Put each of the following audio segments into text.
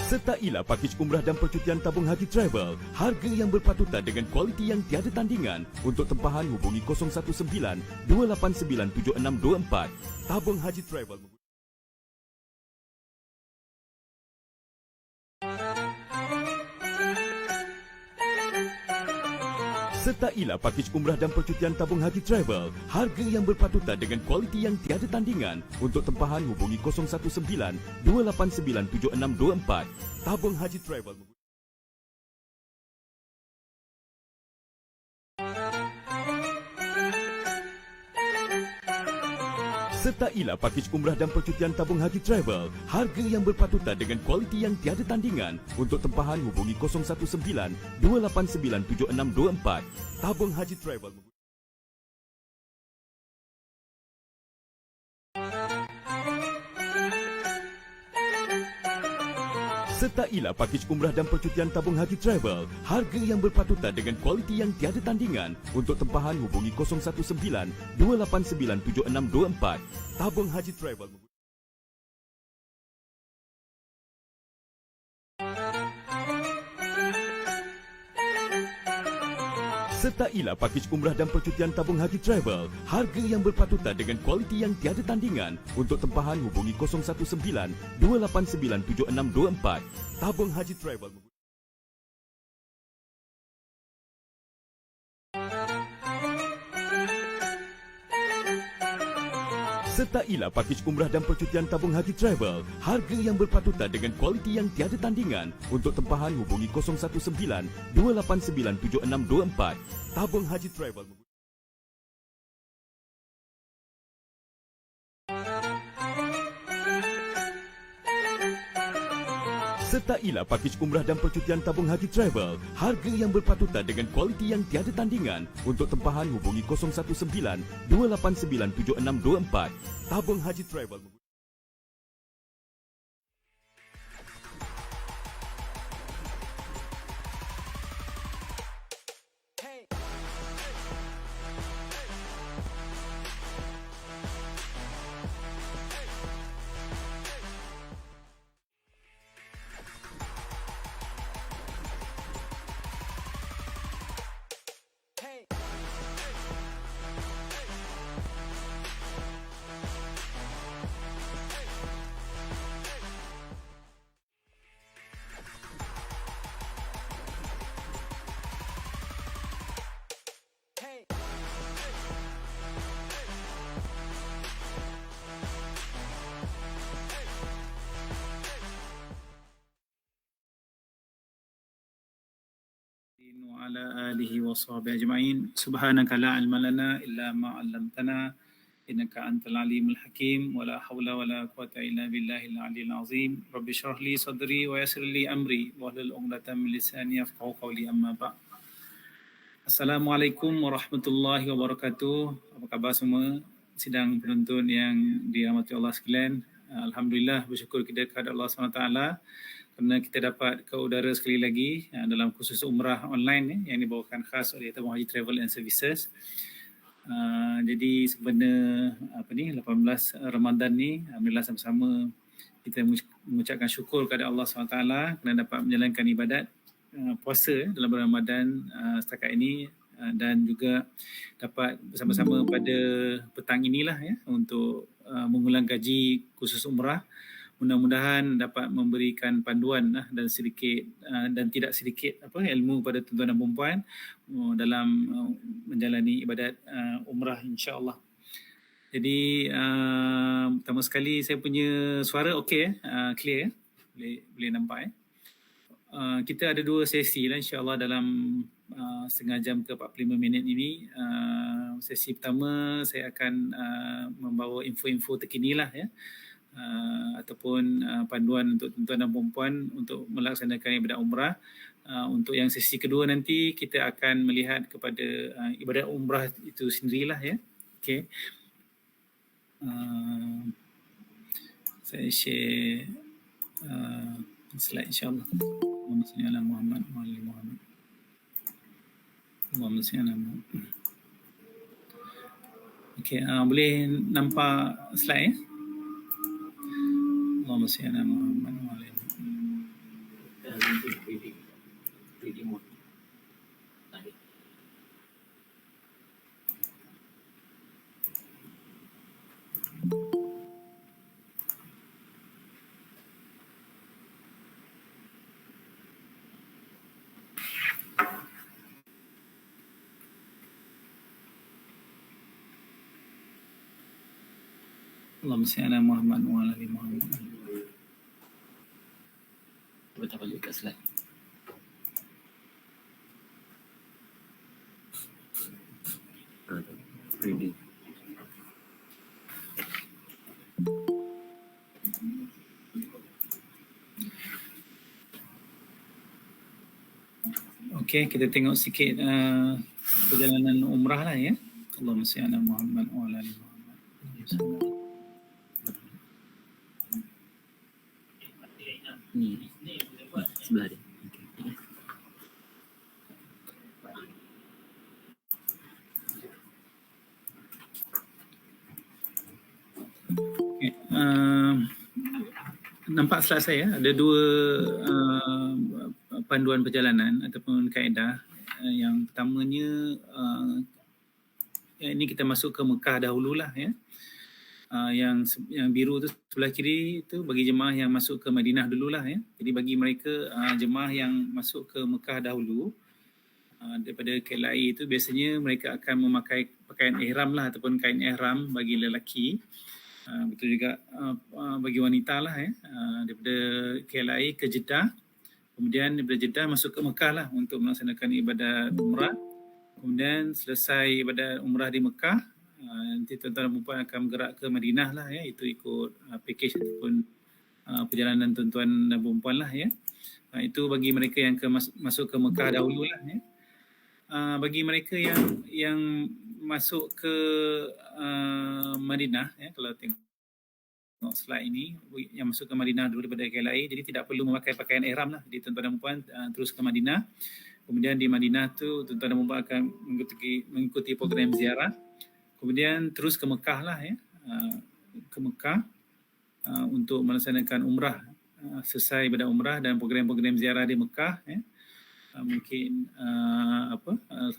Sertailah pakej umrah dan percutian tabung haji travel. Harga yang berpatutan dengan kualiti yang tiada tandingan. Untuk tempahan hubungi 019-289-7624. Tabung haji travel. Sertailah pakej umrah dan percutian tabung haji travel. Harga yang berpatutan dengan kualiti yang tiada tandingan. Untuk tempahan hubungi 019-289-7624. Tabung haji travel. Sertailah pakej umrah dan percutian tabung haji travel. Harga yang berpatutan dengan kualiti yang tiada tandingan. Untuk tempahan hubungi 019-289-7624. Tabung haji travel. Sertailah pakej umrah dan percutian tabung haji travel. Harga yang berpatutan dengan kualiti yang tiada tandingan. Untuk tempahan hubungi 019-289-7624. Tabung haji travel. Sertailah pakej umrah dan percutian tabung haji travel. Harga yang berpatutan dengan kualiti yang tiada tandingan. Untuk tempahan hubungi 019-289-7624. Tabung haji travel. Sertailah pakej umrah dan percutian tabung haji travel. Harga yang berpatutan dengan kualiti yang tiada tandingan. Untuk tempahan hubungi 019-289-7624. Tabung haji travel. Sertailah pakej umrah dan percutian tabung haji travel. Harga yang berpatutan dengan kualiti yang tiada tandingan. Untuk tempahan hubungi 019-289-7624. Tabung haji travel. وعلى آله وصحبه أجمعين سبحانك لا علم لنا إلا ما علمتنا إنك أنت العليم الحكيم ولا حول ولا قوة إلا بالله العلي العظيم رب اشرح لي صدري ويسر لي أمري واحلل عقدة من لساني يفقهوا قولي أما بعد. Assalamualaikum warahmatullahi wabarakatuh. Apa khabar semua sidang penonton yang dirahmati Allah sekalian? Alhamdulillah, bersyukur kita kepada Allah SWT kerana kita dapat ke udara sekali lagi dalam kursus umrah online yang dibawakan khas oleh Tabung Haji Travel and Services. Jadi sebenarnya 18 Ramadan ni, alhamdulillah sama-sama kita mengucapkan syukur kepada Allah SWT kerana dapat menjalankan ibadat puasa dalam bulan Ramadan setakat ini dan juga dapat bersama-sama pada petang inilah untuk mengulang kaji kursus umrah. Mudah-mudahan dapat memberikan panduan dan sedikit dan tidak sedikit ilmu pada tuan-tuan dan puan dalam menjalani ibadat umrah insya-Allah. Jadi pertama sekali saya punya suara okey clear boleh nampak kita ada dua sesi lah insya-Allah dalam setengah jam ke 45 minit ini. Sesi pertama saya akan membawa info-info terkini lah ataupun panduan untuk tuan-tuan dan puan untuk melaksanakan ibadat umrah. Untuk yang sesi kedua nanti kita akan melihat kepada ibadat umrah itu sendirilah Okey. Saya share slide insya-Allah. Allahumma salli ala Muhammad wa ali Muhammad. Allahumma salli ala Muhammad. Okey, boleh nampak slide Allahumma salli ala Muhammad wa ali Muhammad. Allahumma salli ala Muhammad wa ala ali Muhammad. Kita balik kat slide. Ready. Okey, kita tengok sikit perjalanan umrah lah ya. Allahumma salli ala Muhammad wa ala ali Muhammad. Ni sebelah dia. Okay. Nampak slide saya ada dua panduan perjalanan ataupun kaedah. Yang pertamanya ini kita masuk ke Mekah dahululah ya. Yang biru tu sebelah kiri tu bagi jemaah yang masuk ke Madinah dululah ya. Jadi bagi mereka jemaah yang masuk ke Mekah dahulu daripada KLIA itu biasanya mereka akan memakai pakaian ihram lah ataupun kain ihram bagi lelaki. Betul juga bagi wanita lah ya. Daripada KLIA ke Jeddah, kemudian daripada Jeddah masuk ke Mekah lah untuk melaksanakan ibadat umrah. Kemudian selesai ibadat umrah di Mekah, nanti tuan-tuan dan puan akan bergerak ke Madinah lah ya. Itu ikut package ataupun perjalanan tuan-tuan dan puan lah ya. Itu bagi mereka yang masuk ke Mekah dahulu lah ya. Bagi mereka yang masuk ke Madinah ya, kalau tengok slide ini yang masuk ke Madinah dulu daripada KLIA, jadi tidak perlu memakai pakaian ihram lah. Jadi tuan-tuan dan puan terus ke Madinah. Kemudian di Madinah tu tuan-tuan dan puan akan mengikuti program ziarah. Kemudian terus ke Mekah lah ya. Ke Mekah untuk melaksanakan umrah. Selesai ibadat umrah dan program-program ziarah di Mekah ya. Mungkin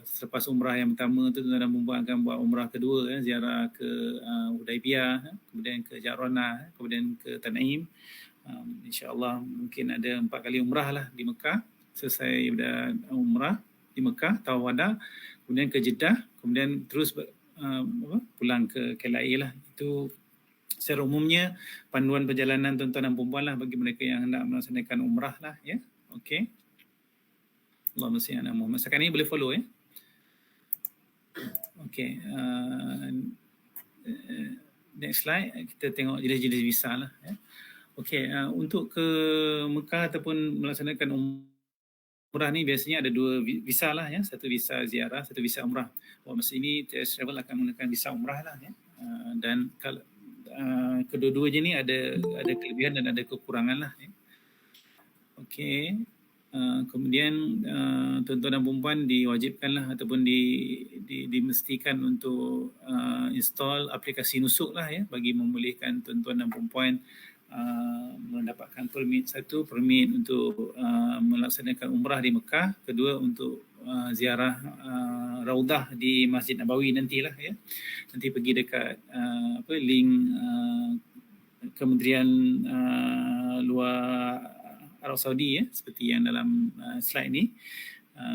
selepas umrah yang pertama tu tuan-tuan dan puan akan buat umrah kedua ya, ziarah ke Hudaibiyah, kemudian ke Jarona, kemudian ke Tanaim. InsyaAllah mungkin ada 4 kali umrah lah di Mekah. Selesai ibadat umrah di Mekah, tawaf wada, kemudian ke Jeddah, kemudian terus pulang ke KLIA lah. Itu secara umumnya panduan perjalanan tuan-tuan dan puan lah bagi mereka yang hendak melaksanakan umrah lah ya. Okey. Allahumma salli ala Muhammad. Sekarang ni boleh follow ya. Okey. Next slide kita tengok jenis-jenis visa lah ya. Okey, untuk ke Mekah ataupun melaksanakan umrah ni biasanya ada 2 visa lah ya. Satu visa ziarah, satu visa umrah. Masa ini TS Travel akan menggunakan visa umrah lah ya. Dan kalau kedua-duanya ni ada kelebihan dan ada kekurangan lah ya. Okey. Kemudian tuan-tuan dan puan diwajibkanlah ataupun dimestikan untuk install aplikasi Nusuk lah ya, bagi membolehkan tuan-tuan dan puan mendapatkan permit. Satu, permit untuk melaksanakan umrah di Mekah. Kedua, untuk ziarah Raudah di Masjid Nabawi nantilah ya. Nanti pergi dekat link Kementerian Luar Arab Saudi ya, seperti yang dalam slide ni.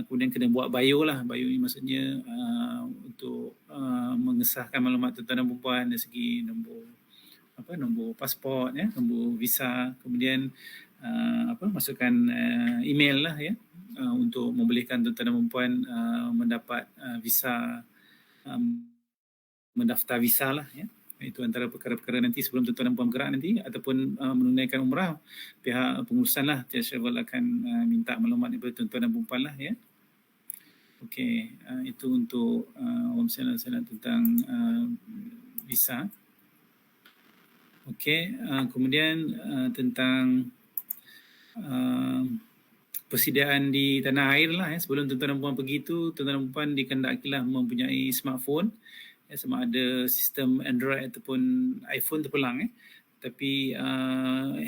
Kemudian kena buat bio lah. Bio ni maksudnya untuk mengesahkan maklumat tuan-tuan dan puan dari segi nombor pasport ya, nombor visa, kemudian masukkan email lah ya, untuk membolehkan tuan-tuan dan puan mendapat visa, mendaftar visa lah ya. Itu antara perkara-perkara nanti sebelum tuan-tuan dan puan bergerak nanti ataupun menunaikan umrah. Pihak pengurusan lah TS Travel akan minta maklumat daripada tuan-tuan dan puan lah ya. Okey, itu untuk tentang visa. Okey, kemudian tentang persediaan di tanah air lah ya. Sebelum tuan-tuan dan puan pergi tu, tuan-tuan dan puan dikendakilah mempunyai smartphone. Sama ada sistem Android ataupun iPhone terpulang tapi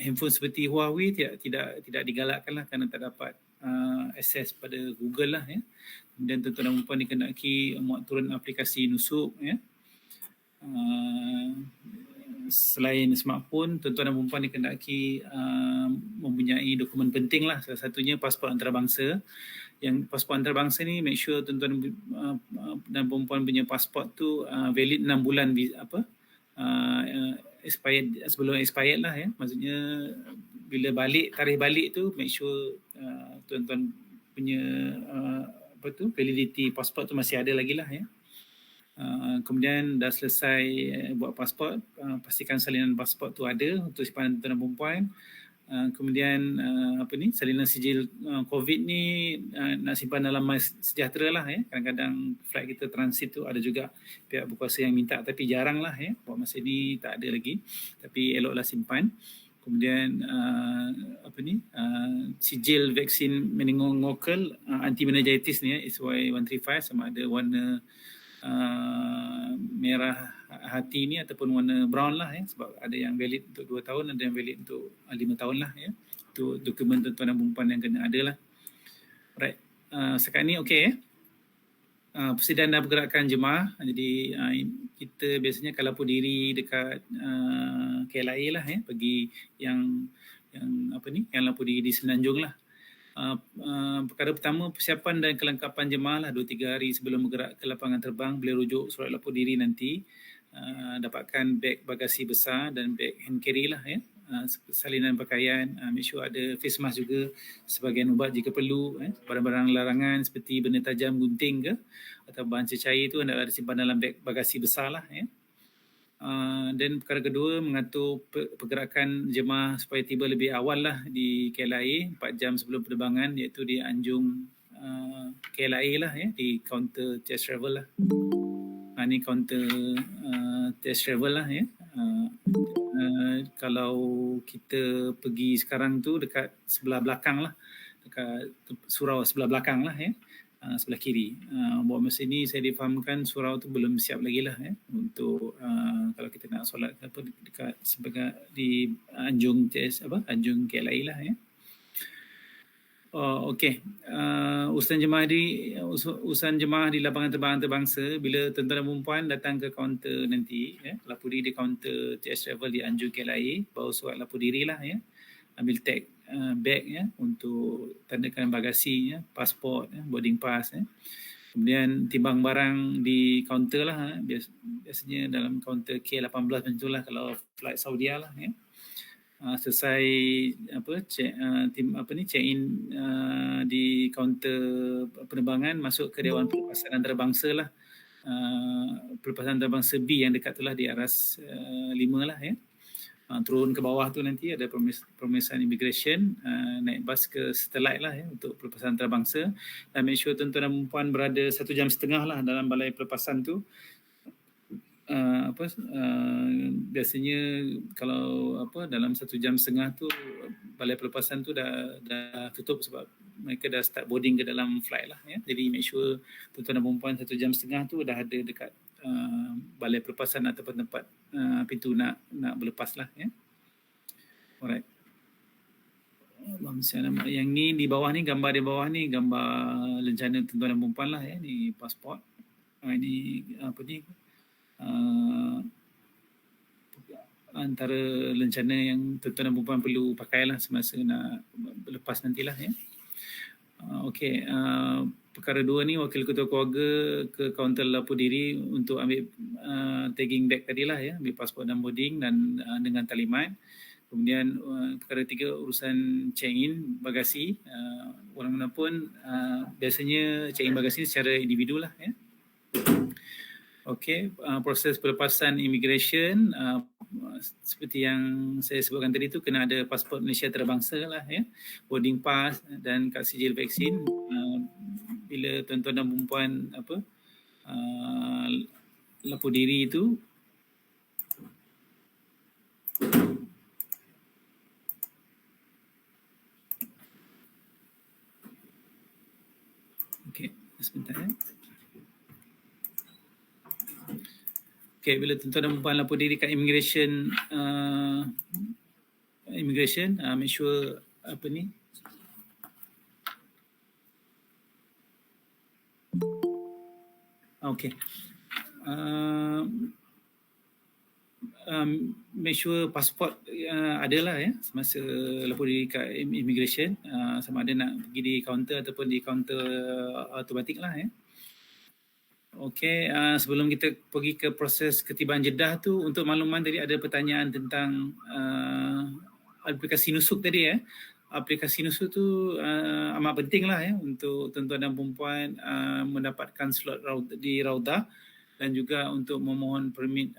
handphone seperti Huawei tidak digalakkanlah kerana tak dapat akses pada Google lah ya. Kemudian tuan-tuan dan perempuan dikendaki muat turun aplikasi Nusuk ya. Selain smartphone, tuan-tuan dan perempuan dikendaki mempunyai dokumen penting lah, salah satunya pasport antarabangsa. Yang pasport antarabangsa ni make sure tuan-tuan dan perempuan punya pasport tu valid 6 bulan expired, sebelum expired lah ya. Maksudnya bila balik, tarikh balik tu make sure tuan-tuan punya validity pasport tu masih ada lagi lah ya. Kemudian dah selesai buat pasport, pastikan salinan pasport tu ada untuk simpanan tuan dan perempuan. Kemudian salinan sijil COVID ni nak simpan dalam MySejahtera lah ya. Kadang-kadang flight kita transit tu ada juga pihak berkuasa yang minta, tapi jarang lah ya. Buat masa ni tak ada lagi, tapi eloklah simpan. Kemudian sijil vaksin meningokokal anti meningitis ni ya, SY135, sama ada warna merah hati ni ataupun warna brown lah ya, sebab ada yang valid untuk 2 tahun, ada yang valid untuk 5 tahun lah ya. Itu dokumen tuan-tuan dan perempuan yang kena ada lah. Alright, sekarang ni okey ya. Persediaan dan pergerakan jemaah. Jadi kita biasanya akan lapor diri dekat KLIA lah ya, bagi yang lapor diri di Semenanjung lah. Perkara pertama, persiapan dan kelengkapan jemaah lah 2-3 hari sebelum bergerak ke lapangan terbang. Boleh rujuk surat lapor diri nanti. Dapatkan beg bagasi besar dan beg hand carry lah ya. Salinan pakaian, make sure ada face mask juga, sebagian ubat jika perlu. Barang-barang larangan seperti benda tajam, gunting ke atau bahan cecair tu hendaklah disimpan dalam beg bagasi besar lah ya. Dan perkara kedua, mengatur pergerakan jemaah supaya tiba lebih awal lah di KLIA 4 jam sebelum penerbangan, iaitu di Anjung KLIA lah ya, di kaunter test travel lah. Ini kaunter test travel lah ya. Kalau kita pergi sekarang tu dekat sebelah belakang lah, dekat surau sebelah belakang lah ya, sebelah kiri. Buat masa ni saya difahamkan surau tu belum siap lagi lah ya, untuk kalau kita nak solat dekat sebagai di Anjung Anjung KLIA lah ya. Okey, urusan jemaah di lapangan terbang antarabangsa, bila tuan-tuan dan perempuan datang ke kaunter nanti ya, lapor diri di kaunter TS Travel di Anjung KLIA, bawa surat lapor diri lah ya, ambil tag bag ya untuk tandakan bagasi ya, pasport ya, boarding pass ya. Kemudian timbang barang di kaunter lah, biasanya dalam kaunter K18 macam itulah kalau flight Saudia lah ya. Selesai check in di kaunter penerbangan, masuk ke Dewan Pelepasan Antarabangsa lah, Pelepasan Antarabangsa B yang dekat tu lah, di Aras 5 lah ya. Turun ke bawah tu nanti ada pemeriksaan immigration, naik bas ke Satellite lah ya untuk pelepasan antarabangsa, dan make sure tuan-tuan dan perempuan berada 1.5 jam lah dalam balai pelepasan tu. Biasanya kalau dalam 1.5 jam tu balai pelepasan tu dah tutup sebab mereka dah start boarding ke dalam flight lah ya. Jadi make sure tuan-tuan dan perempuan 1.5 jam tu dah ada dekat balai pelepasan ataupun tempat pintu nak berlepas lah ya. Alright. Yang ni di bawah ni, gambar di bawah ni gambar lencana tuan-tuan dan perempuan lah ya, ni pasport. Ini antara lencana yang tuan-tuan dan perempuan perlu pakailah semasa nak lepas nantilah ya. Okey, perkara 2 ni, wakil ketua keluarga ke kaunter lapor diri untuk ambil tagging bag tadilah ya, ambil pasport dan boarding dan dengan talimat. Kemudian perkara 3, urusan check-in bagasi. Orang mana pun biasanya check-in bagasi secara individu lah ya. Okey, proses pelepasan immigration seperti yang saya sebutkan tadi tu, kena ada pasport Malaysia antarabangsa lah ya, boarding pass dan kad sijil vaksin. Bila tuan-tuan dan perempuan lapor diri itu, okey, sebentar ya. Okay, bila tuan-tuan dan perempuan lapor diri kat immigration, make sure Okey. Make sure pasport adalah ya semasa lapor diri kat immigration, sama ada nak pergi di kaunter ataupun di kaunter automatik lah ya. Okey, sebelum kita pergi ke proses ketibaan Jeddah tu, untuk makluman tadi ada pertanyaan tentang aplikasi nusuk tadi ya. Aplikasi nusuk tu amat penting lah ya untuk tuan-tuan dan perempuan mendapatkan slot di Raudah dan juga untuk memohon permit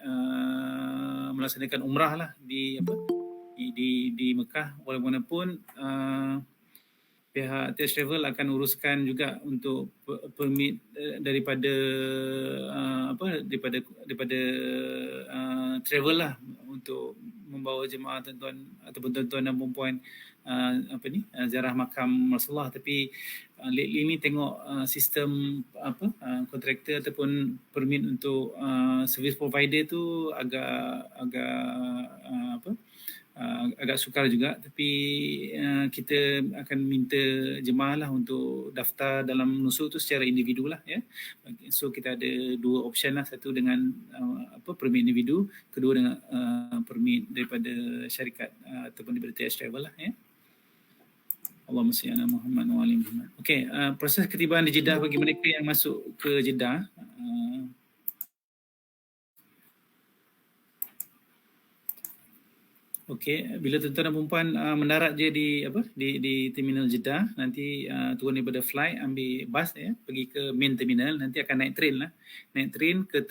melaksanakan umrah lah di Mekah. Walaupun pihak TS Travel akan uruskan juga untuk permit daripada travel lah untuk membawa jemaah tuan-tuan ataupun tuan-tuan dan perempuan ziarah makam Rasulullah. Tapi lately ni tengok sistem kontraktor ataupun permit untuk service provider tu agak sukar juga, tapi kita akan minta jemaah lah untuk daftar dalam nusuk tu secara individu lah ya. So kita ada dua option lah, satu dengan permit individu, kedua dengan permit daripada syarikat ataupun daripada TS Travel lah ya. Allahumma salli ala Muhammad wa ali Muhammad. Okey, proses ketibaan di Jeddah bagi mereka yang masuk ke Jeddah. Okey, bila tuan-tuan dan perempuan mendarat je di terminal Jeddah, nanti turun daripada flight, ambil bas ya, pergi ke main terminal, nanti akan naik train lah. Naik train ke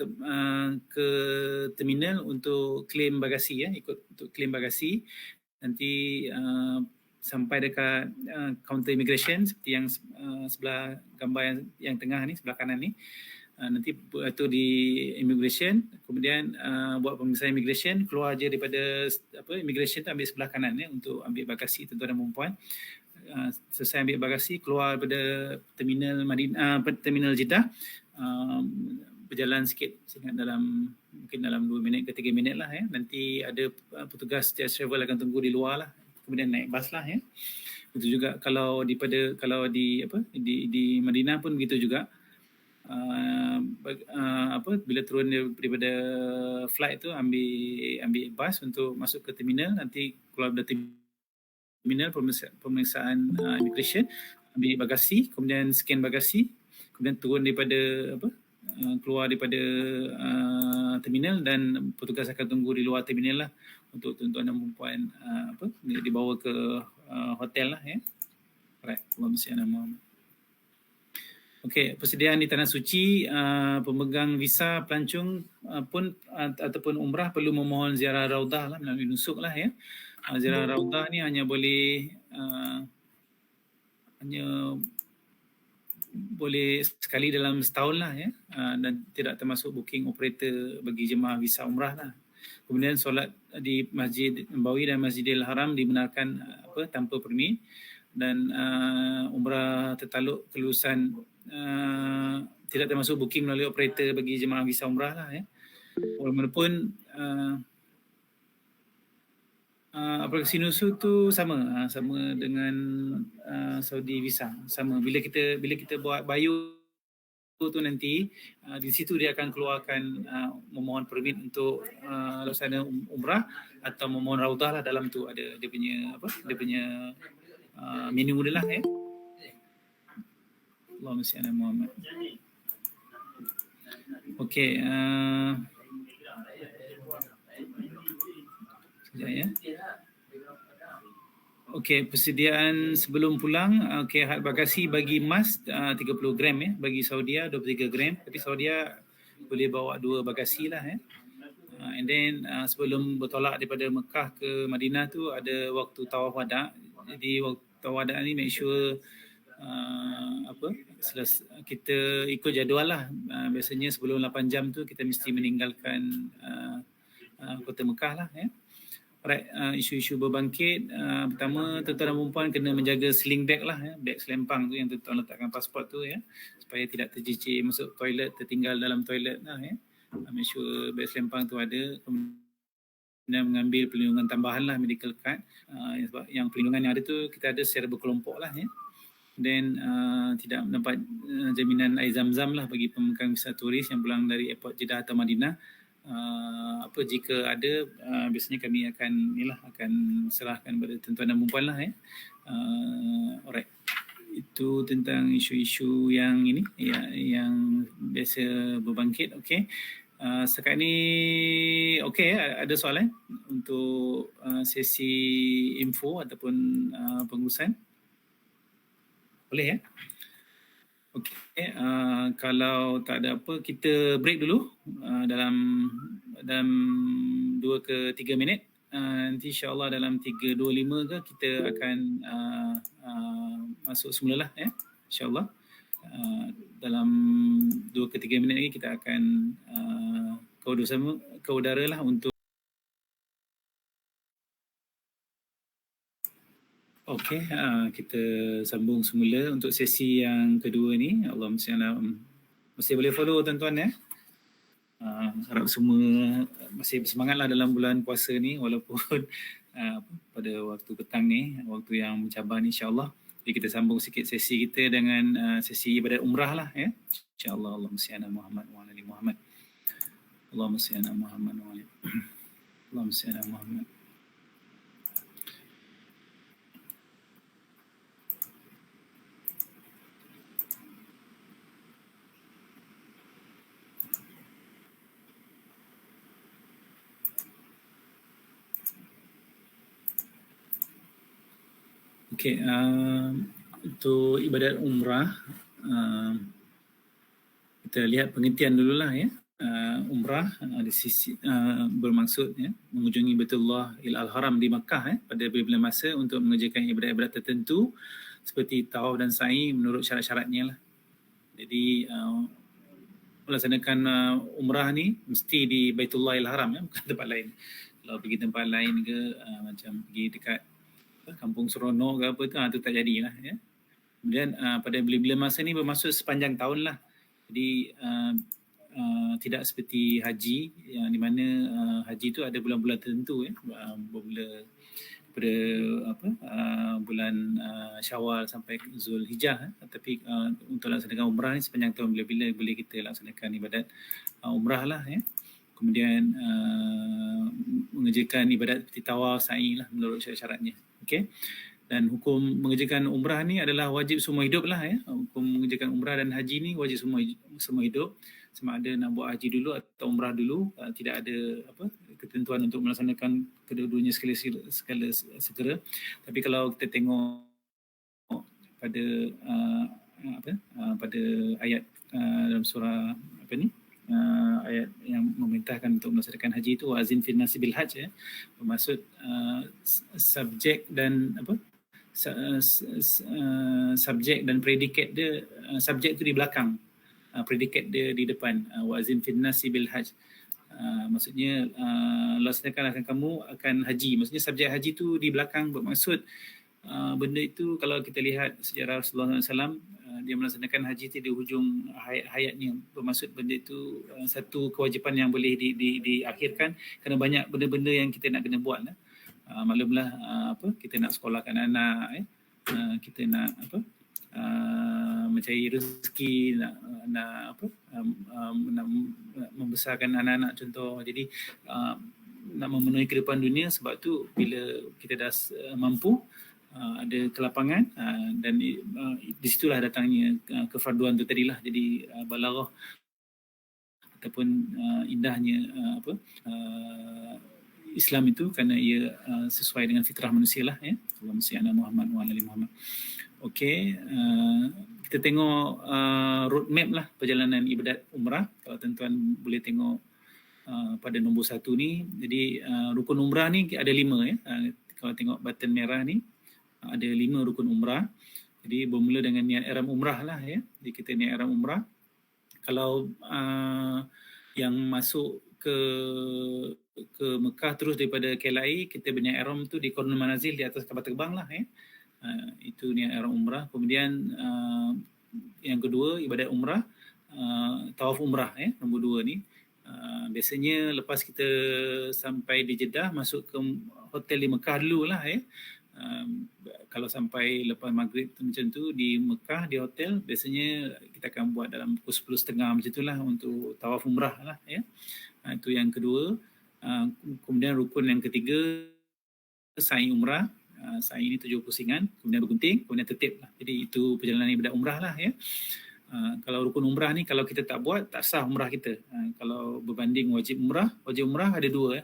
terminal untuk claim bagasi ya, ikut untuk claim bagasi. Nanti sampai dekat counter immigration seperti yang sebelah gambar yang tengah ni, sebelah kanan ni. Nanti tu di immigration, kemudian buat pemeriksaan immigration, keluar je daripada immigration tu, ambil sebelah kanan ya untuk ambil bagasi tuan-tuan dan perempuan. Selesai ambil bagasi, keluar daripada terminal terminal Jeddah, berjalan sikit, mungkin dalam 2 minit ke 3 minit lah ya. Nanti ada petugas TS Travel akan tunggu di luar lah, kemudian naik bas lah ya. Itu juga kalau di Madinah pun begitu juga. Bila turun daripada flight tu, ambil bas untuk masuk ke terminal, nanti keluar dari terminal, pemeriksaan immigration, ambil bagasi, kemudian scan bagasi, kemudian turun daripada keluar daripada terminal, dan petugas akan tunggu di luar terminal lah untuk tuan-tuan dan perempuan dibawa ke hotel lah ya. Alright, Allahumma salli ala Muhammad. Okey, persediaan di Tanah Suci, pemegang visa pelancong pun ataupun umrah perlu memohon ziarah Raudah lah melalui nusuk lah ya. Ziarah Raudah ni hanya boleh sekali dalam setahun lah ya, dan tidak termasuk booking operator bagi jemaah visa umrah lah. Kemudian solat di Masjid Nabawi dan Masjidil Haram dibenarkan tanpa permit, dan umrah tertaluk kelulusan tidak termasuk booking melalui operator bagi jemaah visa umrah lah ya. Walaupun aplikasi nusuk tu sama dengan Saudi visa, sama. Bila kita buat bio tu nanti di situ dia akan keluarkan memohon permit untuk laksana umrah atau memohon raudah lah. Dalam tu ada dia punya menu dia lah ya. Allahumma salli ala Muhammad. Okey, sekejap ya. Okey, persediaan sebelum pulang, had bagasi bagi mas 30 gram ya, bagi Saudia 23 gram, tapi Saudia boleh bawa 2 bagasi lah ya. And then sebelum bertolak daripada Mekah ke Madinah tu ada waktu tawaf wada'. Jadi waktu tawaf wada' ni make sure kita ikut jadual lah. Biasanya sebelum 8 jam tu kita mesti meninggalkan kota Mekah lah ya. Alright, isu-isu berbangkit. Pertama, tuan-tuan dan perempuan kena menjaga sling bag lah ya, bag selempang tu yang tuan-tuan letakkan pasport tu ya, supaya tidak tercicir masuk toilet, tertinggal dalam toilet lah ya. Make sure bag selempang tu ada. Kemudian mengambil perlindungan tambahan lah, medical card. Sebab yang perlindungan yang ada tu kita ada secara berkelompok lah ya. dan tidak mendapat jaminan air zam-zam lah bagi pemegang visa turis yang pulang dari airport Jeddah atau Madinah. Jika ada, biasanya kami akan serahkan kepada tuan-tuan dan puan lah. Alright, itu tentang isu-isu yang ini yang biasa berbangkit. Okey, setakat ni okey, ada soalan untuk sesi info ataupun pengurusan? Boleh ya? Okey, kalau tak ada apa, kita break dulu dalam 2 ke 3 minit. Nanti insyaAllah dalam 3.25 ke kita akan masuk semula lah ya, insyaAllah. Dalam 2 ke 3 minit lagi kita akan ke udara lah untuk okey, kita sambung semula untuk sesi yang kedua ni. Allahumma salli ala masih boleh follow tuan-tuan ya. Harap semua masih bersemangatlah dalam bulan puasa ni walaupun pada waktu petang ni, waktu yang mencabar ni insya-Allah. Jadi kita sambung sikit sesi kita dengan sesi ibadat umrah lah ya. Insya-Allah. Allahumma salli ala Muhammad wa ala ali Muhammad. Allahumma salli ala Muhammad wa ala Allahumma salli ala Muhammad. Okey, untuk ibadat umrah, kita lihat pengertian dululah ya. Umrah di sisi bermaksud ya, mengunjungi Baitullah Al-Haram di Makkah pada bila masa untuk mengerjakan ibadat-ibadat tertentu seperti tawaf dan sa'i menurut syarat-syaratnya lah. Jadi melaksanakan umrah ni mesti di Baitullah Al-Haram ya, bukan tempat lain. Kalau pergi tempat lain ke macam pergi dekat Kampung Seronok ke apa tu tak jadilah ya. Kemudian pada bila-bila masa ni bermaksud sepanjang tahun lah. Jadi tidak seperti haji yang di mana haji tu ada bulan-bulan tertentu ya, bermula pada bulan Syawal sampai Zulhijjah tapi untuk laksanakan umrah ni sepanjang tahun, bila-bila boleh kita laksanakan ibadat umrah lah ya. Kemudian mengerjakan ibadat seperti tawaf, sa'i lah menurut syarat-syaratnya. Okey. Dan hukum mengerjakan umrah ni adalah wajib seumur hidup lah ya. Hukum mengerjakan umrah dan haji ni wajib seumur hidup. Sama ada nak buat haji dulu atau umrah dulu, tidak ada ketentuan untuk melaksanakan kedua-duanya segera. Tapi kalau kita tengok pada pada ayat dalam surah ayat yang memerintahkan untuk melaksanakan haji itu wazin fil nasi bil hajj ya, bermaksud subjek dan subjek dan predikat dia, subjek itu di belakang, predikat dia di depan, wazin fil nasi bil hajj. Maksudnya laksanakan akan kamu akan haji, maksudnya subjek haji itu di belakang, bermaksud benda itu kalau kita lihat sejarah Rasulullah SAW, dia melaksanakan haji itu di hujung hayatnya, bermaksud benda itu satu kewajipan yang boleh diakhirkan kerana banyak benda-benda yang kita nak kena buat lah. Maklumlah kita nak sekolahkan anak, kita nak mencari rezeki, nak membesarkan anak-anak contoh. Jadi nak memenuhi kehidupan dunia, sebab tu bila kita dah mampu, ada kelapangan, dan di situlah datangnya kefarduan tu tadilah. Jadi balaghah ataupun indahnya Islam itu kerana ia sesuai dengan fitrah manusia lah ya. Allahumma salli ala Muhammad wa ala ali Muhammad. Okey, kita tengok roadmap lah perjalanan ibadat umrah. Kalau tuan-tuan boleh tengok pada nombor 1 ni. Jadi rukun umrah ni ada 5 ya. Kalau tengok button merah ni ada 5 rukun umrah. Jadi bermula dengan niat ihram umrah lah ya. Jadi kita niat ihram umrah. Kalau yang masuk ke Mekah terus daripada KLIA, kita berniat ihram tu di Qurun Manazil di atas kapal terbang lah ya. Itu niat ihram umrah. Kemudian yang kedua ibadat umrah, tawaf umrah ya, nombor 2 ni. Biasanya lepas kita sampai di Jeddah, masuk ke hotel di Mekah dulu lah ya. Kalau sampai lepas maghrib macam tu di Mekah, di hotel, biasanya kita akan buat dalam pukul 10.30 macam itulah untuk tawaf umrah lah ya. Itu yang kedua. Kemudian rukun yang ketiga, sa'i umrah. Sa'i ni 7 pusingan, kemudian bergunting, kemudian tertib lah. Jadi itu perjalanan ibadat umrah lah ya. Kalau rukun umrah ni kalau kita tak buat, tak sah umrah kita. Kalau berbanding wajib umrah ada dua.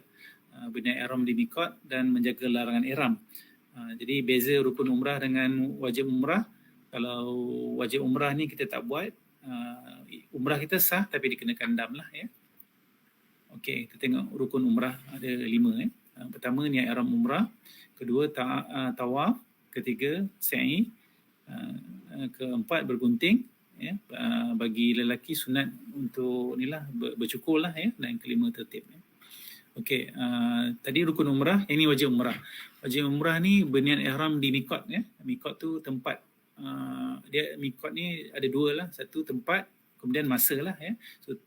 Berniat ihram di miqat dan menjaga larangan ihram. Jadi beza rukun umrah dengan wajib umrah. Kalau wajib umrah ni kita tak buat, umrah kita sah tapi dikenakan dam lah ya. Okey, kita tengok rukun umrah ada 5 ya. Pertama niat ihram umrah, kedua tawaf, ketiga sa'i, keempat bergunting ya. Bagi lelaki sunat untuk inilah bercukur lah ya, dan kelima tertib ya. Okey, tadi rukun umrah, ini wajib umrah. Wajib umrah ni berniat ihram di miqat ya. Miqat tu tempat, dia miqat ni ada dua lah, satu tempat, kemudian masa lah ya. So,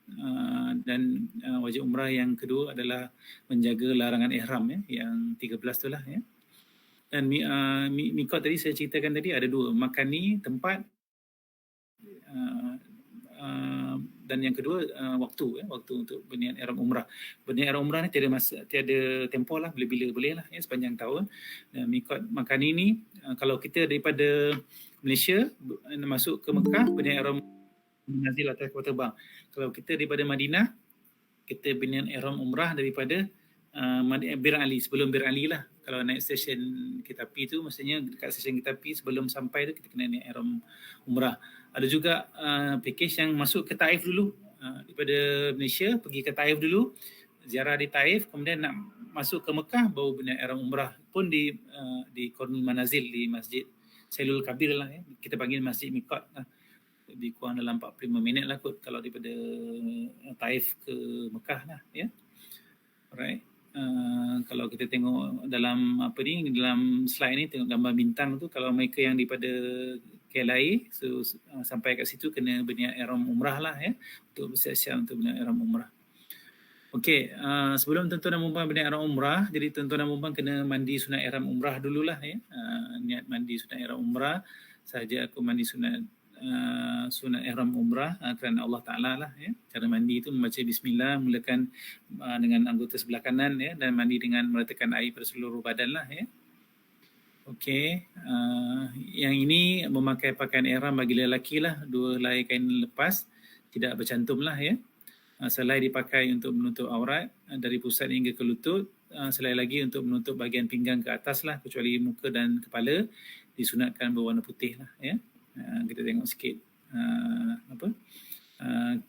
dan wajib umrah yang kedua adalah menjaga larangan ihram ya, yang 13 tu lah ya. Dan miqat tadi saya ceritakan tadi ada dua, makani, tempat, dan yang kedua waktu untuk berniat ihram umrah. Berniat ihram umrah ni tiada tempoh lah, bila-bila boleh lah ya, sepanjang tahun. Miqat makani ni kalau kita daripada Malaysia masuk ke Mekah, berniat ihram menazil atas kapal terbang. Kalau kita daripada Madinah, kita berniat ihram umrah daripada Bir Ali, sebelum Bir Ali lah. Kalau naik stesen kereta api tu, maksudnya dekat stesen kereta api sebelum sampai tu kita kena naik ihram umrah. Ada juga package yang masuk ke Taif dulu, daripada Malaysia pergi ke Taif dulu, ziarah di Taif, kemudian nak masuk ke Mekah baru berniat ihram umrah pun di Qarnul Manazil, di Masjid Sailul Kabir lah ya. Kita panggil Masjid Miqat lah. Lebih kurang dalam 45 minit lah kot kalau daripada Taif ke Mekah lah ya. Alright. Kalau kita tengok dalam dalam slide ni, tengok gambar bintang tu, kalau mereka yang daripada KLIA, so sampai kat situ kena berniat ihram umrah lah ya, untuk bersiap-siap untuk berniat ihram umrah. Okey, sebelum tuan-tuan dan puan berniat ihram umrah, jadi tuan-tuan dan puan kena mandi sunat ihram umrah dululah ya. Niat mandi sunat ihram umrah, saja aku mandi sunat ihram umrah kerana Allah Ta'ala lah ya. Cara mandi itu membaca bismillah, mulakan dengan anggota sebelah kanan ya, dan mandi dengan meratakan air pada seluruh badan lah ya. Okey, yang ini memakai pakaian ihram bagi lelaki lah, 2 helai kain lepas tidak bercantum lah ya. Selai dipakai untuk menutup aurat dari pusat hingga ke lutut, selai lagi untuk menutup bahagian pinggang ke atas lah, kecuali muka dan kepala disunatkan berwarna putih lah ya. Kita tengok sikit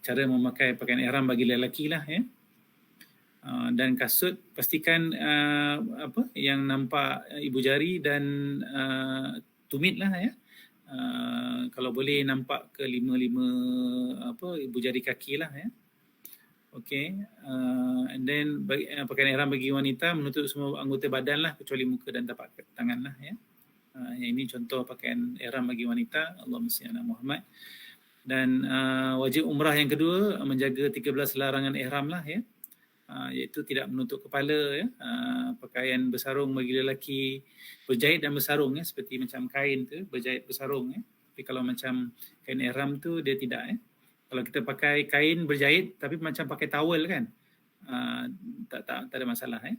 cara memakai pakaian ihram bagi lelaki lah ya. Dan kasut pastikan yang nampak ibu jari dan tumit lah ya. Kalau boleh nampak ke 5 ibu jari kaki lah ya. Okay, and then pakaian ihram bagi wanita menutup semua anggota badan lah, kecuali muka dan tapak tangan lah ya. Yang ini contoh pakaian ihram bagi wanita. Allahumma salli ala Muhammad. Dan wajib umrah yang kedua menjaga 13 larangan ihram lah ya, iaitu tidak menutup kepala ya, pakaian bersarung bagi lelaki berjahit dan bersarung ya, seperti macam kain tu berjahit bersarung ya. Tapi kalau macam kain ihram tu dia tidak ya. Kalau kita pakai kain berjahit tapi macam pakai towel kan, tak ada masalah ya.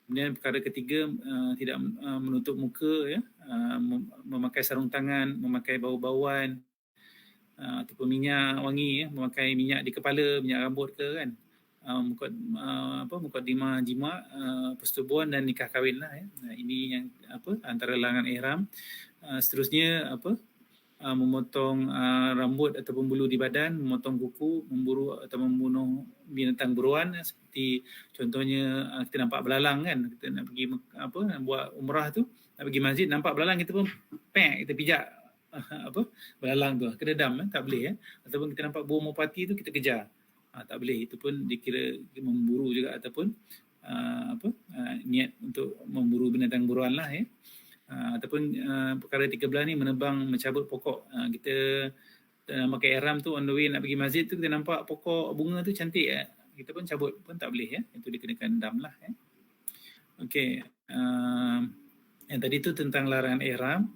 Kemudian perkara ketiga, tidak menutup muka ya, memakai sarung tangan, memakai bau-bauan ataupun minyak wangi ya, memakai minyak di kepala, minyak rambut ke kan, mukadimah jima, persetubuhan dan nikah kahwin lah ya. Ini yang antara larangan ihram. Seterusnya memotong rambut ataupun bulu di badan, memotong kuku, memburu atau membunuh binatang buruan seperti contohnya kita nampak belalang kan, kita nak pergi buat umrah tu, nak pergi masjid nampak belalang, kita pun kita pijak belalang tu, kena dam tak boleh ya. Ataupun kita nampak burung merpati tu kita kejar, tak boleh, itu pun dikira memburu juga ataupun niat untuk memburu binatang buruan lah ya. Ataupun perkara 13 ni menebang, mencabut pokok. Kita pakai ihram tu on the way nak pergi masjid tu, kita nampak pokok bunga tu cantik ya, kita pun cabut pun tak boleh ya, itu dikenakan dam lah ya. Okey, Yang tadi tu tentang larangan ihram,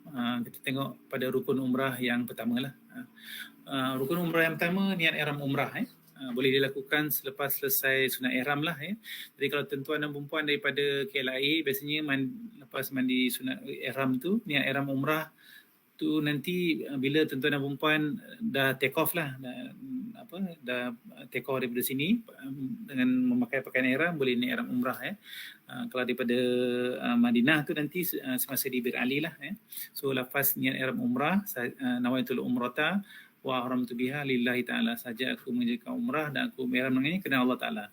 kita tengok pada rukun umrah yang pertama lah. Rukun umrah yang pertama, niat ihram umrah. Boleh dilakukan selepas selesai sunat ihram lah. Jadi kalau tuan-tuan dan perempuan daripada KLIA, biasanya lepas mandi sunat ihram tu, niat ihram umrah tu nanti bila tuan-tuan dan perempuan dah take off lah, dah take off daripada sini dengan memakai pakaian ihram, boleh niat ihram umrah. Kalau daripada Madinah tu nanti semasa di Bir Ali lah. So lafaz niat ihram umrah, nawaitul umrata wa ahramtu biha lillahi ta'ala, saja aku menjalankan umrah dan aku ihram dengannya kerana Allah Ta'ala.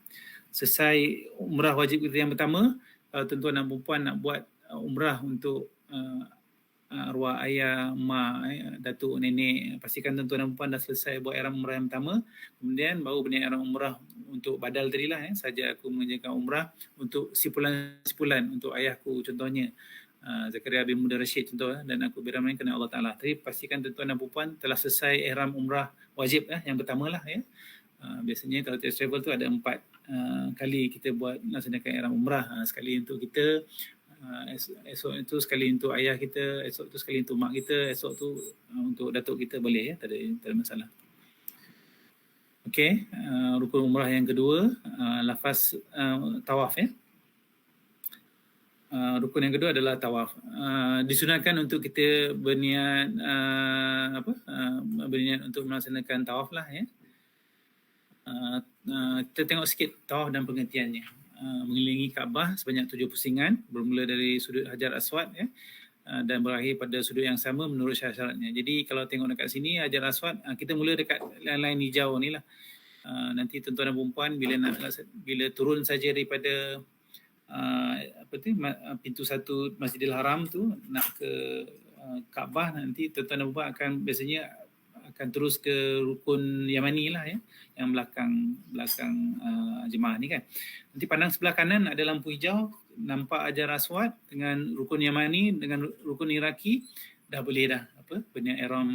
Selesai umrah wajib kita yang pertama, kalau tuan-tuan dan perempuan nak buat umrah untuk arwah ayah, mak, datuk, nenek, pastikan tuan-tuan dan perempuan dah selesai buat ihram umrah yang pertama, kemudian baru berniat ihram umrah untuk badal tadilah, saja aku menjalankan umrah untuk sipulan untuk ayahku contohnya, Zakaria bin Muda Rashid contoh, dan aku berihram kerana Allah Ta'ala. Tapi pastikan tuan-tuan dan perempuan telah selesai ihram umrah wajib yang pertama lah. Biasanya kalau travel tu ada 4 kali kita buat laksanakan ihram umrah. Sekali untuk kita, esok itu sekali untuk ayah kita, esok tu sekali untuk mak kita, esok tu untuk datuk kita, boleh tak ada masalah. Okey, rukun umrah yang kedua, lafaz tawaf. Rukun yang kedua adalah tawaf. Disunatkan untuk kita berniat berniat untuk melaksanakan tawaf lah. Kita tengok sikit tawaf dan pengertiannya. Mengelilingi Kaabah sebanyak 7 pusingan, bermula dari sudut Hajar Aswad dan berakhir pada sudut yang sama menurut syarat-syaratnya. Jadi kalau tengok dekat sini Hajar Aswad, kita mula dekat line hijau ni lah. Nanti tuan-tuan dan perempuan bila turun saja daripada pintu 1 Masjidil Haram tu nak ke Kaabah, nanti tuan-tuan dan perempuan akan biasanya akan terus ke rukun Yamani lah, yang belakang jemaah ni kan. Nanti pandang sebelah kanan ada lampu hijau, nampak Hajar Aswad dengan rukun Yamani dengan rukun Iraki, dah boleh dah berniat ihram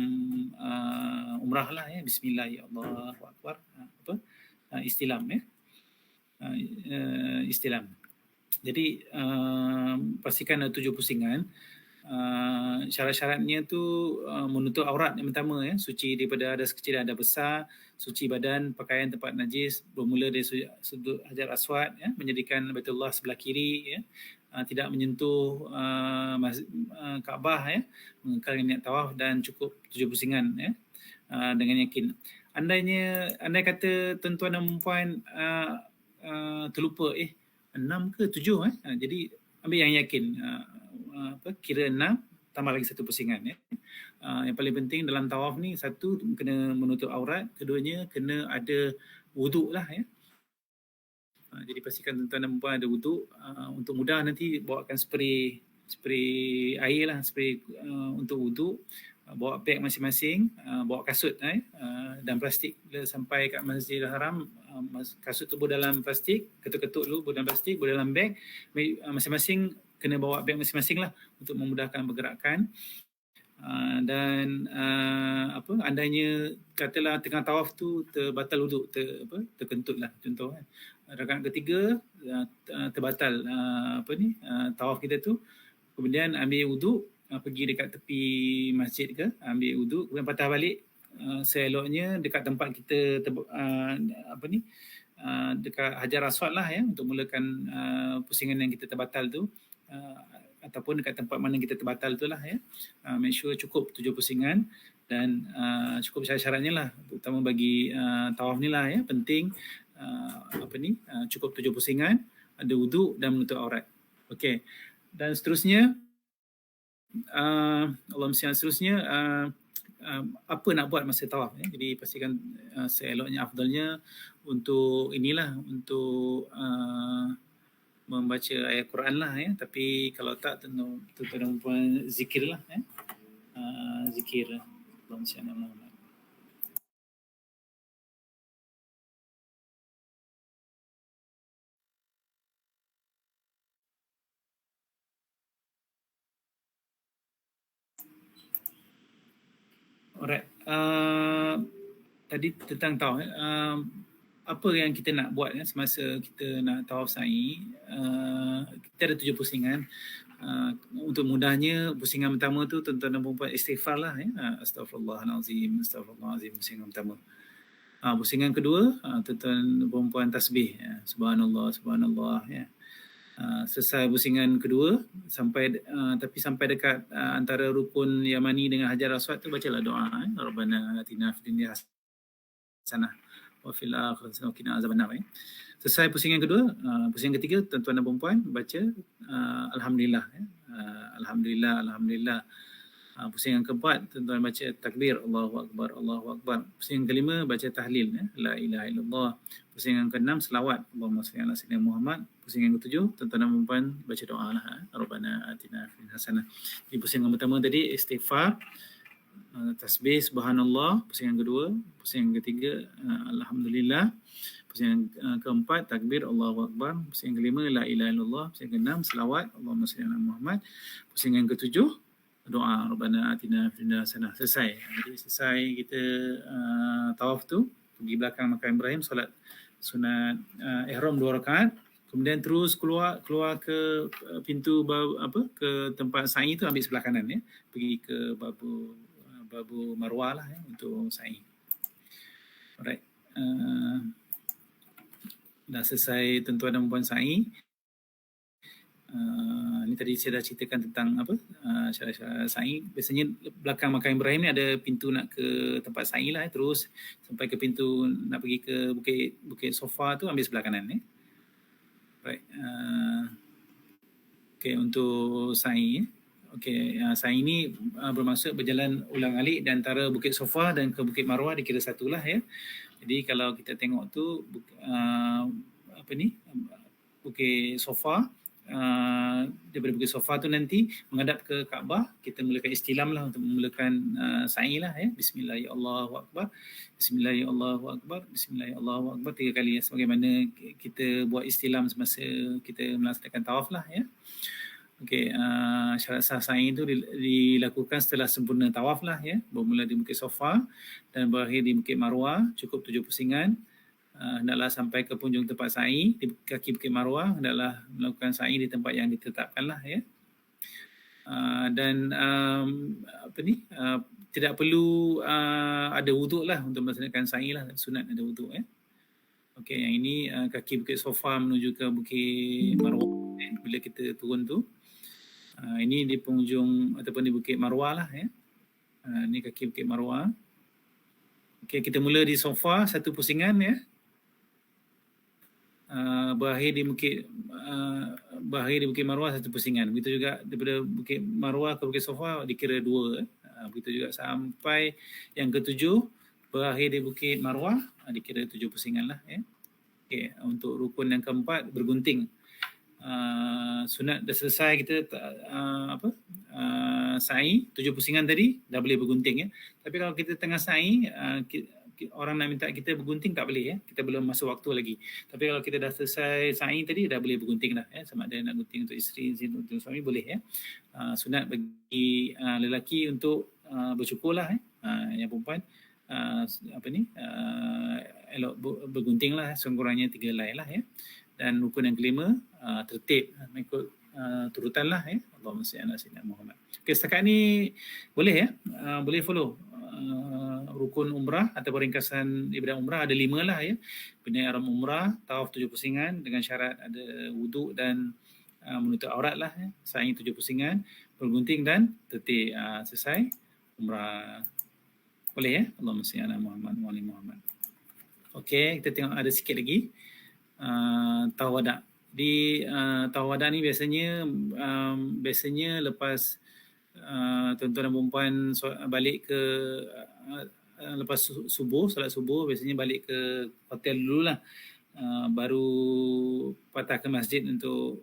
umrah lah. Bismillah, ya Allahu Akbar, istilam. Istilam. Jadi pastikan ada 7 pusingan. Syarat-syaratnya tu menutup aurat yang pertama, suci daripada hadas kecil dan hadas besar, suci badan, pakaian tempat najis, bermula dari sudut Hajar Aswad, menjadikan Baitullah sebelah kiri, tidak menyentuh Kaabah, mengekalkan niat tawaf dan cukup 7 pusingan dengan yakin. Andai kata tuan-tuan dan perempuan terlupa 6 ke 7, jadi ambil yang yakin, kira 6 tambah lagi 1 pusingan. Yang paling penting dalam tawaf ni, satu kena menutup aurat, keduanya kena ada wuduk lah. Jadi pastikan tuan-tuan dan perempuan ada wuduk. Untuk mudah nanti bawakan spray air lah, spray untuk wuduk. Bawa beg masing-masing, bawa kasut dan plastik. Bila sampai kat Masjidil Haram, kasut tu dalam plastik, ketuk-ketuk dulu dalam plastik, dalam beg. Masing-masing kena bawa beg masing-masing lah untuk memudahkan pergerakan. Dan andainya katalah tengah tawaf tu terbatal wuduk, terkentut lah contoh. Rakaat ketiga terbatal tawaf kita tu, kemudian ambil wuduk, pergi dekat tepi masjid ke, ambil wuduk, kemudian patah balik. Seeloknya dekat tempat kita dekat Hajar Aswad lah, untuk mulakan pusingan yang kita terbatal tu, ataupun dekat tempat mana kita terbatal tu lah. Make sure cukup 7 pusingan dan cukup syarat-syaratnya lah, terutama bagi tawaf ni lah, penting cukup 7 pusingan, ada wuduk dan menutup aurat. Okey. Dan seterusnya seterusnya apa nak buat masa tawaf. Jadi pastikan seeloknya, afdalnya untuk untuk membaca ayat Quran lah. Tapi kalau tak, tuan-tuan puan zikir lah. Zikir Allahumma salli ala Muhammad. Alright. Tadi tentang tawaf. Apa yang kita nak buat semasa kita nak tawaf sa'i. Kita ada 7 pusingan. untuk mudahnya pusingan pertama tu tuan-tuan dan puan istighfar lah ya. Astaghfirullahalazim, astaghfirullahalazim pusingan pertama. Pusingan kedua tuan-tuan dan puan tasbih ya. Subhanallah, subhanallah ya. Selesai pusingan kedua tapi sampai dekat antara rukun Yamani dengan Hajar Aswad tu bacalah doa Rabbana atina fid dunya hasanah wa fil akhirati hasanah wa qina azabannar ya. Selesai pusingan kedua, pusingan ketiga tuan-tuan dan puan baca alhamdulillah ya. Alhamdulillah, alhamdulillah. Pusingan keempat tuan-tuan baca takbir Allahu akbar, Allahu akbar. Pusingan kelima baca tahlil ya, la ilaha illallah. Pusingan keenam selawat Allahumma shalli ala sayyidina Muhammad. Pusingan ketujuh tuan-tuan dan puan baca doa lah Rabbana atina fid hasanah. Di pusingan pertama tadi istighfar, tasbih subhanallah, pusingan kedua, pusingan ketiga alhamdulillah, pusingan keempat takbir Allahu akbar, pusingan kelima la ilaha illallah, pusingan keenam selawat Allahumma shalli ala Muhammad, pusingan ketujuh doa Rabbana atina fid dunya hasanah. Selesai. Jadi selesai kita tawaf tu, pergi belakang makam Ibrahim, solat sunat ihram 2 rakaat, kemudian terus keluar ke pintu ke tempat sa'i tu, ambil sebelah kanan ya, pergi ke babu Marwah lah ya untuk sa'i. Alright. Dah selesai tuan-tuan dan puan sa'i. Ni tadi saya dah ceritakan tentang syarat-syarat sa'i. Biasanya belakang makam Ibrahim ni ada pintu nak ke tempat sa'i lah, terus sampai ke pintu nak pergi ke Bukit Sofa tu, ambil sebelah kanan. Right. Okay, untuk sa'i. Okay, sa'i ni bermaksud berjalan ulang-alik di antara Bukit Sofa dan ke Bukit Marwah, dikira satulah ya. Jadi kalau kita tengok tu Bukit Sofa, daripada Bukit Sofa tu nanti menghadap ke Kaabah, kita mulakan istilam lah untuk memulakan sa'i lah ya. Bismillahirrahmanirrahim, Bismillahirrahmanirrahim, Bismillahirrahmanirrahim 3 kali ya, sebagaimana kita buat istilam semasa kita melaksanakan tawaf lah ya. Okey, syarat sah sa'i itu dilakukan setelah sempurna tawaf lah ya, bermula di Bukit Sofa dan berakhir di Bukit Marwah, cukup 7 pusingan. Hendaklah sampai ke punjung tempat sa'i di kaki Bukit Marwah, hendaklah melakukan sa'i di tempat yang ditetapkan lah ya. Dan tidak perlu ada wuduk lah untuk melaksanakan sa'i lah, sunat ada wuduk ya. Okey, yang ini kaki Bukit Sofa menuju ke Bukit Marwah bila kita turun tu. Ini di penghujung ataupun di Bukit Marwah lah ya. Ini kaki Bukit Marwah. Okey, kita mula di Sofa 1 pusingan ya. Berakhir di Bukit Marwah 1 pusingan. Begitu juga daripada Bukit Marwah ke Bukit Sofa dikira 2. Begitu juga sampai yang ke-7 berakhir di Bukit Marwah dikira 7 pusingan lah ya. Okey, untuk rukun yang keempat bergunting. Sunat dah selesai kita sa'i 7 pusingan tadi dah boleh bergunting ya. Tapi kalau kita tengah sa'i, orang nak minta kita bergunting tak boleh ya, kita belum masuk waktu lagi. Tapi kalau kita dah selesai sa'i tadi dah boleh bergunting dah ya, sama ada nak gunting untuk isteri, untuk suami boleh ya. Sunat bagi lelaki untuk bercukur lah yang perempuan elok bergunting lah, sekurang-kurangnya 3 helai lah ya. Dan rukun yang kelima tertib mengikut turutan lah ya. Allahumma shalli ala sayyidina Muhammad. Okey, setakat ni boleh ya, boleh follow. Rukun umrah atau ringkasan ibadah umrah ada 5 lah ya. Bina ihram umrah, tawaf 7 pusingan dengan syarat ada wuduk dan menutup aurat lah ya. Sa'i 7 pusingan, bergunting dan tertib. Selesai umrah. Boleh ya? Allahumma shalli ala Muhammad wa ali Muhammad. Okey, kita tengok ada sikit lagi. Tawaf wada'. Di tawaf wada' ni biasanya lepas tuan-tuan dan perempuan balik ke lepas subuh, solat subuh, biasanya balik ke hotel dululah, baru patah ke masjid untuk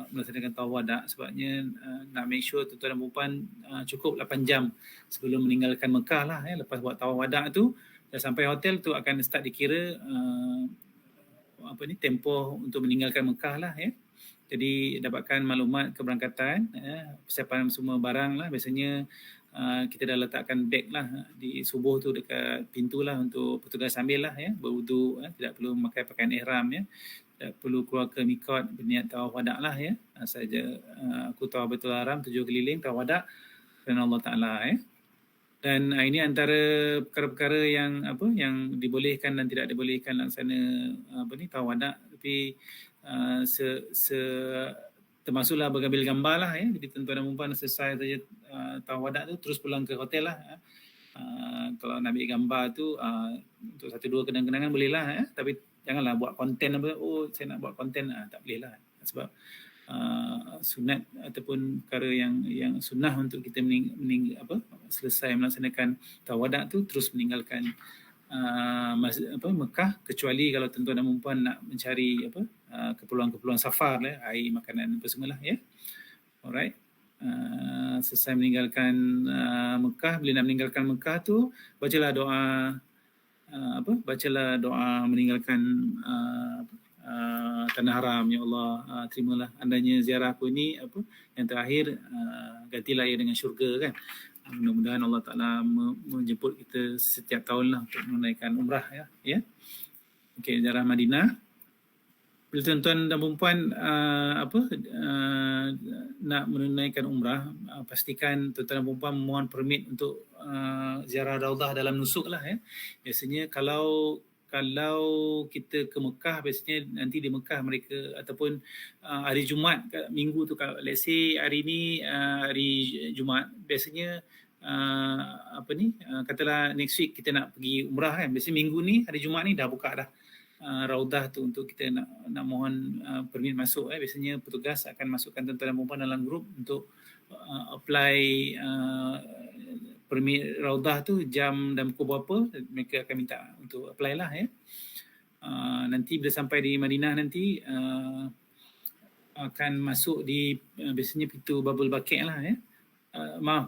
melaksanakan tawaf wada'. Sebabnya nak make sure tuan-tuan dan perempuan cukup 8 jam sebelum meninggalkan Mekah lah ya. Lepas buat tawaf wada' tu dah sampai hotel tu akan start dikira tempoh untuk meninggalkan Mekah lah ya. Jadi dapatkan maklumat keberangkatan, persiapan semua barang lah. Biasanya kita dah letakkan beg lah di subuh tu dekat pintu lah untuk petugas ambil lah ya, berwuduk, tidak perlu memakai pakaian ihram ya. tak perlu keluar ke mikot berniat tawaf wada' lah ya. Saja aku tawaf Baitul Haram 7 keliling tawaf wada' kerana Allah Taala ya. Dan ini antara perkara-perkara yang dibolehkan dan tidak dibolehkan laksana tawaf wada', tapi termasuklah mengambil gambar lah ya. Jadi tuan-tuan dan puan selesai saja tawaf wada' tu terus pulang ke hotel lah ya. Kalau nak ambil gambar tu untuk 1-2 kenang-kenangan boleh lah ya. Tapi janganlah buat konten saya nak buat konten, tak boleh lah. Sebab sunat ataupun perkara yang sunnah untuk kita selesai melaksanakan tawaf wada' tu terus meninggalkan Mekah, kecuali kalau tuan-tuan dan puan nak mencari keperluan-keperluan safar lah, air, makanan apa semualah ya. Alright. Selesai meninggalkan Mekah, bila nak meninggalkan Mekah tu bacalah doa meninggalkan tanah haram. Ya Allah, terimalah andanya ziarah aku ini yang terakhir, gantilah ia dengan syurga kan. Mudah-mudahan Allah Ta'ala menjemput kita setiap tahun lah untuk menunaikan umrah ya. Okey, ziarah Madinah. Bila tuan-tuan dan perempuan nak menunaikan umrah, pastikan tuan-tuan dan perempuan memohon permit untuk ziarah Raudah dalam nusuk lah ya. Biasanya kalau kita ke Mekah, biasanya nanti di Mekah mereka ataupun hari Jumaat, minggu tu, kalau let's say hari ni hari Jumaat, biasanya katalah next week kita nak pergi umrah kan, biasanya minggu ni hari Jumaat ni dah buka dah Raudah tu untuk kita nak mohon permit masuk. Biasanya petugas akan masukkan tuan-tuan dan perempuan dalam grup untuk apply permit Raudah tu, jam dan pukul berapa mereka akan minta untuk apply lah ya. Nanti bila sampai di Madinah nanti akan masuk di biasanya pintu Babul Baqi' lah ya.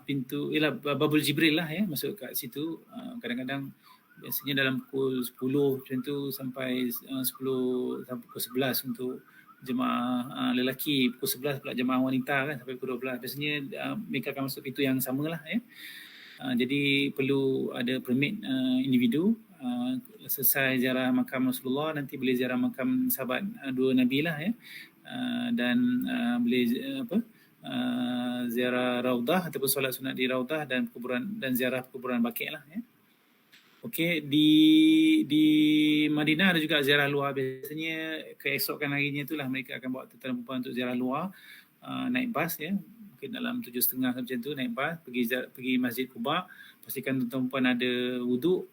Pintu Babul Jibril lah ya, masuk kat situ. Kadang-kadang biasanya dalam pukul 10 macam tu sampai 10 sampai pukul 11 untuk jemaah lelaki, pukul 11 pula jemaah wanita kan sampai pukul 12. Biasanya mereka akan masuk pintu yang samalah ya. Jadi perlu ada permit individu. Selesai ziarah makam Rasulullah, nanti boleh ziarah makam sahabat dua Nabi lah ya. Dan boleh ziarah Raudah ataupun solat sunat di Raudah dan ziarah kuburan Baqi' lah ya. Okey, di Madinah ada juga ziarah luar. Biasanya keesokan harinya itulah mereka akan bawa tuan-tuan perempuan untuk ziarah luar, naik bas ya. Mungkin dalam 7.30 macam tu naik bas pergi Masjid Quba. Pastikan tuan-tuan perempuan ada wuduk,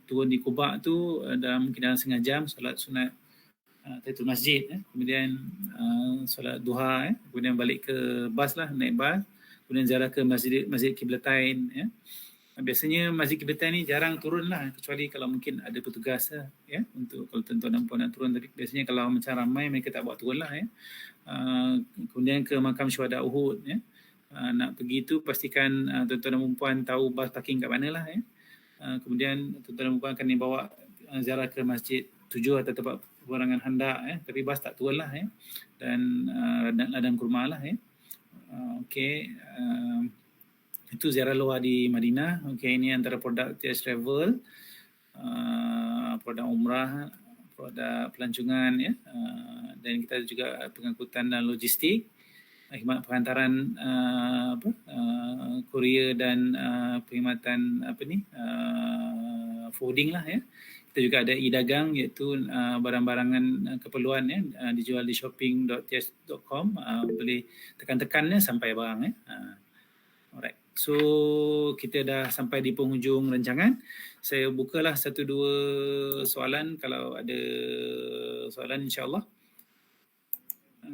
turun di Quba tu mungkin dalam setengah jam solat sunat tahiyatul masjid ya. Kemudian solat duha ya. Kemudian balik ke bas lah, naik bas. Kemudian ziarah ke Masjid Qiblatain ya. Biasanya Masjid Qiblatain ni jarang turun lah, kecuali kalau mungkin ada petugas lah, ya, untuk kalau tuan-tuan dan puan nak turun. Tapi biasanya kalau macam ramai mereka tak buat turun lah ya. Kemudian ke makam syuhada Uhud ya. Nak pergi tu pastikan tuan-tuan dan puan tahu bas parking kat mana lah ya. Kemudian tuan-tuan dan puan akan dibawa ziarah ke Masjid 7 atau tempat perorangan Handak ya. Tapi bas tak turun lah ya. Dan ladang kurma lah ya. Okey. Itu ziarah luar di Madinah. Okey, ini antara produk TS Travel, produk umrah, produk pelancongan ya. Dan kita juga pengangkutan dan logistik, khidmat perantaran kurier dan perkhidmatan forwarding lah ya. Kita juga ada e-dagang, iaitu barang-barangan keperluan ya, dijual di shopping.ts.com. Boleh tekan-tekannya sampai barang ya. Alright. So kita dah sampai di penghujung rancangan. Saya bukalah 1-2 soalan. Kalau ada soalan, insya-Allah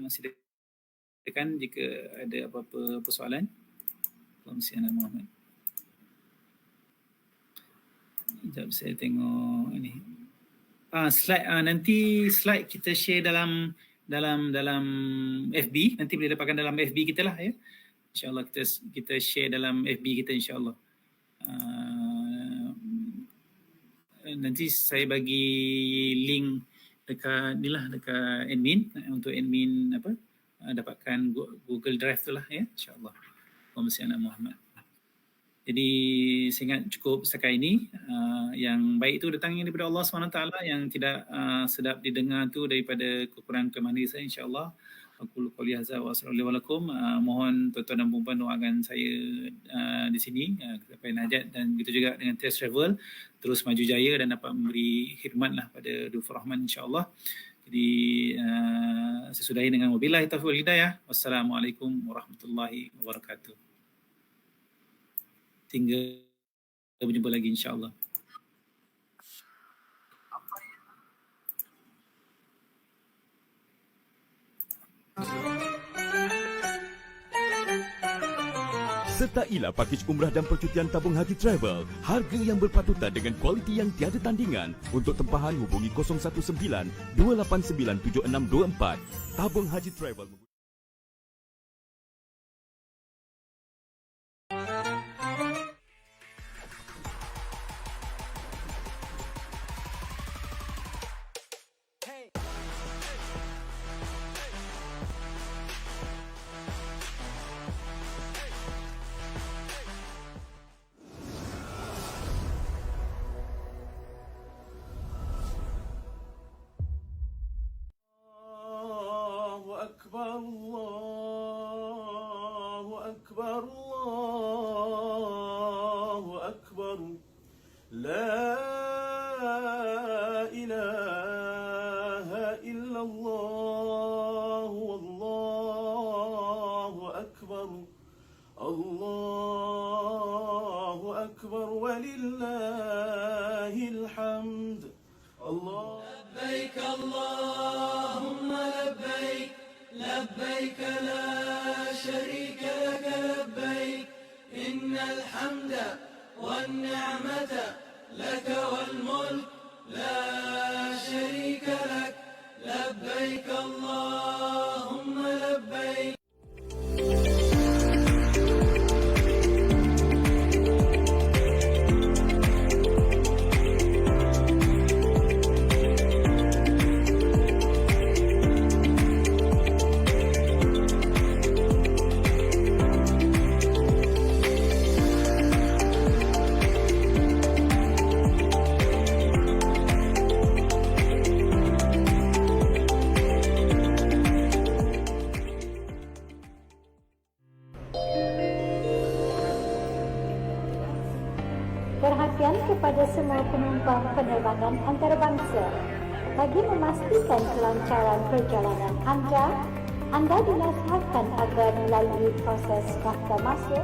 silakan jika ada apa-apa persoalan. Allahumma Muhammad. Sekejap saya tengok ini. Slide nanti slide kita share dalam FB. Nanti boleh dapatkan dalam FB kita lah ya. InsyaAllah kita share dalam FB kita insyaAllah. Nanti saya bagi link dekat admin untuk admin dapatkan Google Drive tu lah ya, insyaAllah. Allahumma salli ala Muhammad. Jadi saya ingat cukup setakat ini. Yang baik itu datangnya daripada Allah SWT, yang tidak sedap didengar tu daripada kekurangan kelemahan saya, insya-Allah. Aku qouli hadza wa assalamu alaikum. Mohon tuan-tuan dan puan doakan saya di sini sampai najat, dan begitu juga dengan Test Travel terus maju jaya dan dapat memberi khidmatlah pada Dufur Rahman, insya-Allah. Jadi saya sudahi dengan wabillahi taufiq wal hidayah. Wassalamualaikum warahmatullahi wabarakatuh. Hingga berjumpa lagi, insya-Allah. Sertailah pakej umrah dan percutian tabung haji travel. Harga yang berpatutan dengan kualiti yang tiada tandingan. Untuk tempahan hubungi 019 289 7624. Tabung haji travel. أكبر الله أكبر الله أكبر لا إله إلا الله والله أكبر الله أكبر ولله الحمد الله لبيك اللهم لبيك لبيك لا شريك لك لبيك إن الحمد والنعمة لك والملك لا شريك لك لبيك اللهم لبيك. Perhatian kepada semua penumpang penerbangan antarabangsa. Bagi memastikan kelancaran perjalanan anda dinasihatkan agar melalui proses daftar masuk